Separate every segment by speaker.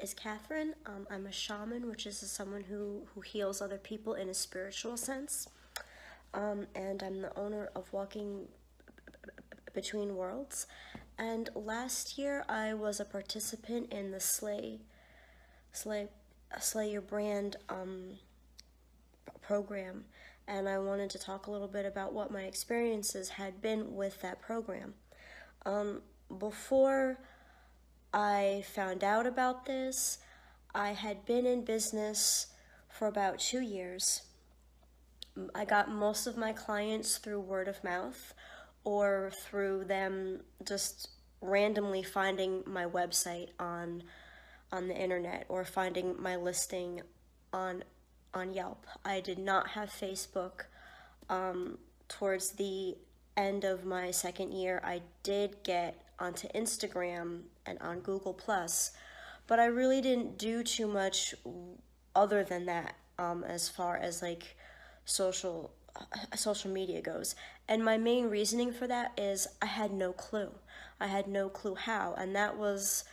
Speaker 1: is Catherine. I'm a shaman, which is someone who heals other people in a spiritual sense. And I'm the owner of Walking Between Worlds. And last year I was a participant in the Slay Your Brand program. And I wanted to talk a little bit about what my experiences had been with that program. Before I found out about this, I had been in business for about 2 years. I got most of my clients through word of mouth or through them just randomly finding my website on the internet or finding my listing on Yelp. I did not have Facebook. Towards the end of my second year, I did get onto Instagram and on Google+, but I really didn't do too much other than that as far as like social media goes. And my main reasoning for that is I had no clue. I had no clue how, and that was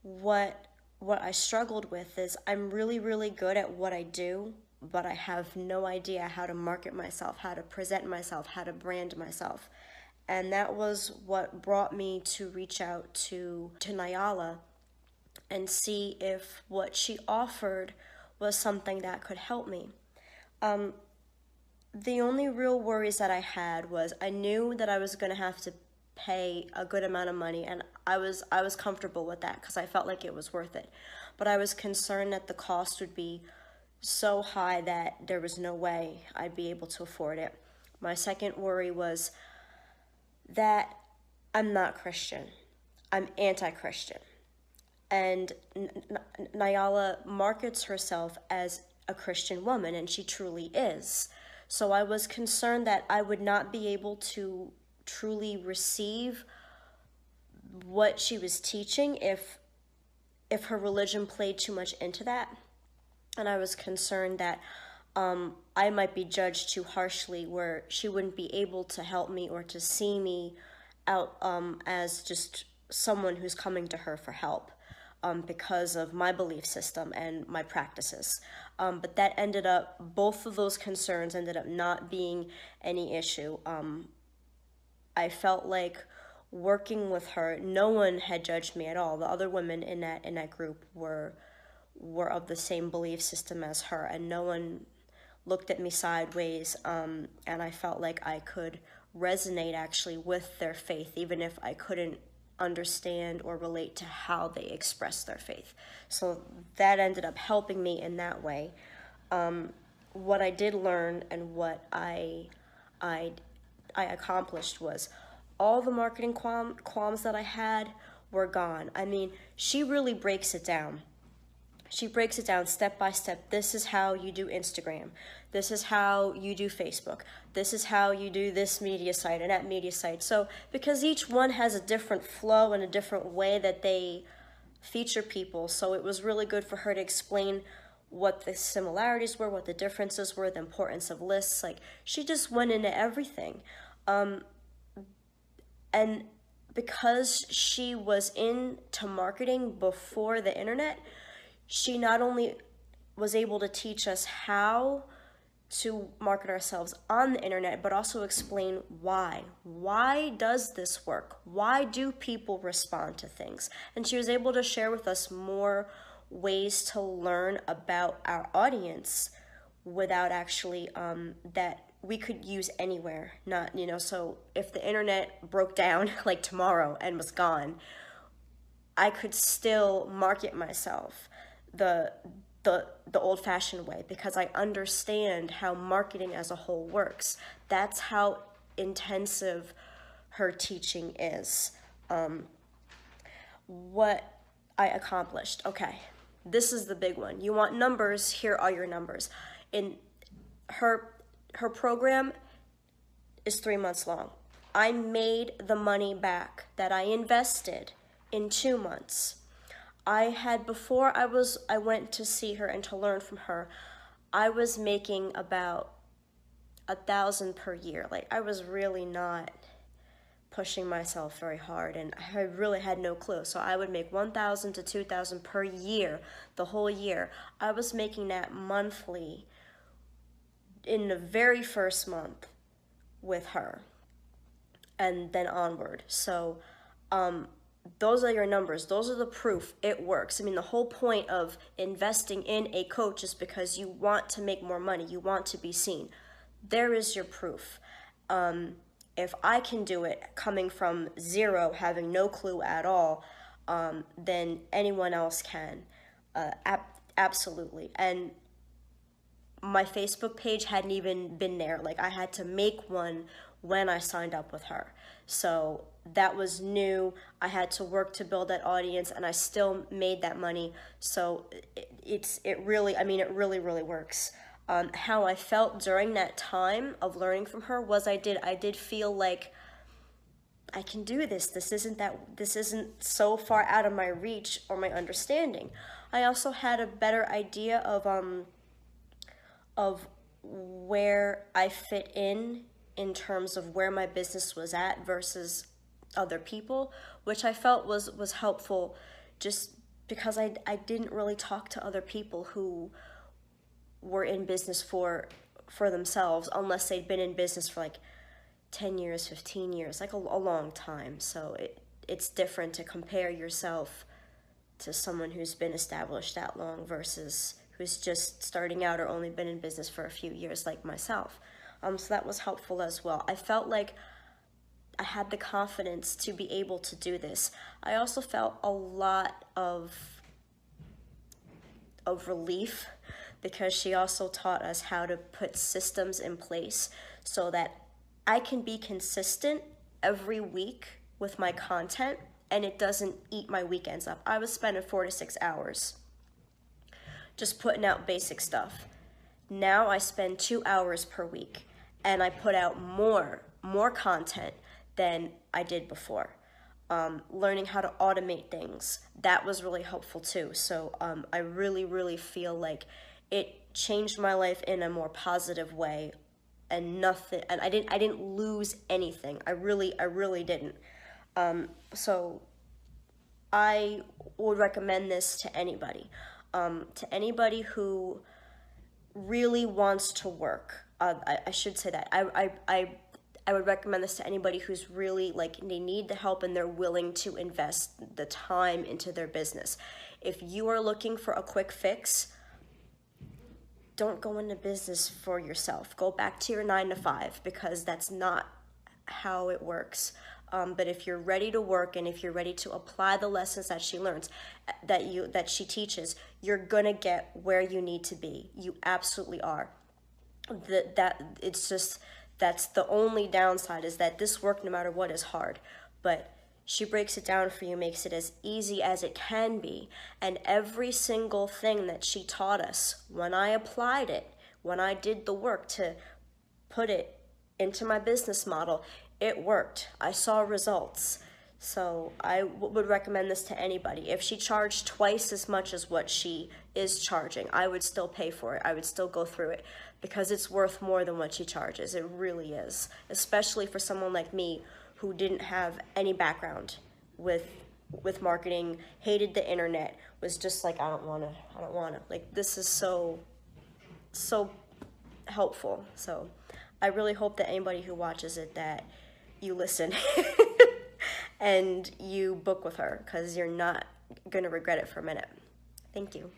Speaker 1: what I struggled with. Is I'm really, really good at what I do, but I have no idea how to market myself, how to present myself, how to brand myself. And that was what brought me to reach out to Nyala and see if what she offered was something that could help me. The only real worries that I had was I knew that I was going to have to pay a good amount of money, and I was comfortable with that because I felt like it was worth it. But I was concerned that the cost would be so high that there was no way I'd be able to afford it. My second worry was that I'm not Christian. I'm anti-Christian. And Nyala markets herself as a Christian woman, and she truly is. So I was concerned that I would not be able to truly receive what she was teaching if her religion played too much into that. And I was concerned that I might be judged too harshly, where she wouldn't be able to help me or to see me out as just someone who's coming to her for help because of my belief system and my practices. But that ended up, both of those concerns ended up not being any issue. I felt like working with her, no one had judged me at all. The other women in that group were of the same belief system as her, and no one looked at me sideways, and I felt like I could resonate actually with their faith, even if I couldn't understand or relate to how they express their faith. So that ended up helping me in that way. What I did learn and what I accomplished was all the marketing qualms that I had were gone. I mean, she really breaks it down. She breaks it down step by step. This is how you do Instagram. This is how you do Facebook. This is how you do this media site and that media site. So because each one has a different flow and a different way that they feature people, so it was really good for her to explain what the similarities were, what the differences were, the importance of lists. Like, she just went into everything. And because she was into marketing before the internet, she not only was able to teach us how to market ourselves on the internet, but also explain why. Why does this work? Why do people respond to things? And she was able to share with us more ways to learn about our audience without actually that we could use anywhere. Not, so if the internet broke down like tomorrow and was gone, I could still market myself the old-fashioned way, because I understand how marketing as a whole works. That's how intensive her teaching is. What I accomplished. Okay, this is the big one. You want numbers? Here are your numbers. In her program is 3 months long. I made the money back that I invested in 2 months. Before I went to see her and to learn from her, I was making about $1,000 per year. Like, I was really not pushing myself very hard, and I really had no clue. So I would make $1,000 to $2,000 per year, the whole year. I was making that monthly in the very first month with her, and then onward. So those are your numbers. Those are the proof it works. I mean, the whole point of investing in a coach is because you want to make more money. You want to be seen. There is your proof. If I can do it coming from zero, having no clue at all, then anyone else can. Absolutely. And my Facebook page hadn't even been there. Like, I had to make one when I signed up with her. So that was new. I had to work to build that audience, and I still made that money. So it really works. How I felt during that time of learning from her was I did feel like I can do this. This isn't so far out of my reach or my understanding. I also had a better idea of where I fit in terms of where my business was at versus other people, which I felt was helpful, just because I didn't really talk to other people who were in business for themselves, unless they'd been in business for like 10 years, 15 years, like a long time. So it's different to compare yourself to someone who's been established that long versus who's just starting out or only been in business for a few years, like myself. So that was helpful as well. I felt like I had the confidence to be able to do this. I also felt a lot of relief, because she also taught us how to put systems in place so that I can be consistent every week with my content and it doesn't eat my weekends up. I was spending 4 to 6 hours just putting out basic stuff. Now I spend 2 hours per week and I put out more content than I did before. Learning how to automate things, that was really helpful too. So I really feel like it changed my life in a more positive way, and I didn't lose anything. I really didn't. So I would recommend this to anybody who really wants to work. I should say that. I would recommend this to anybody who's really, like, they need the help and they're willing to invest the time into their business. If you are looking for a quick fix, don't go into business for yourself. Go back to your 9 to 5, because that's not how it works. But if you're ready to work and if you're ready to apply the lessons that she learns, that she teaches, you're gonna get where you need to be. You absolutely are. That's the only downside, is that this work, no matter what, is hard. But she breaks it down for you, makes it as easy as it can be. And every single thing that she taught us, when I applied it, when I did the work to put it into my business model, it worked. I saw results. So I would recommend this to anybody. If she charged twice as much as what she is charging, I would still pay for it. I would still go through it, because it's worth more than what she charges. It really is, especially for someone like me who didn't have any background with marketing, hated the internet, was just like, I don't wanna. Like, this is so helpful. So I really hope that anybody who watches it, that you listen and you book with her, because you're not gonna regret it for a minute. Thank you.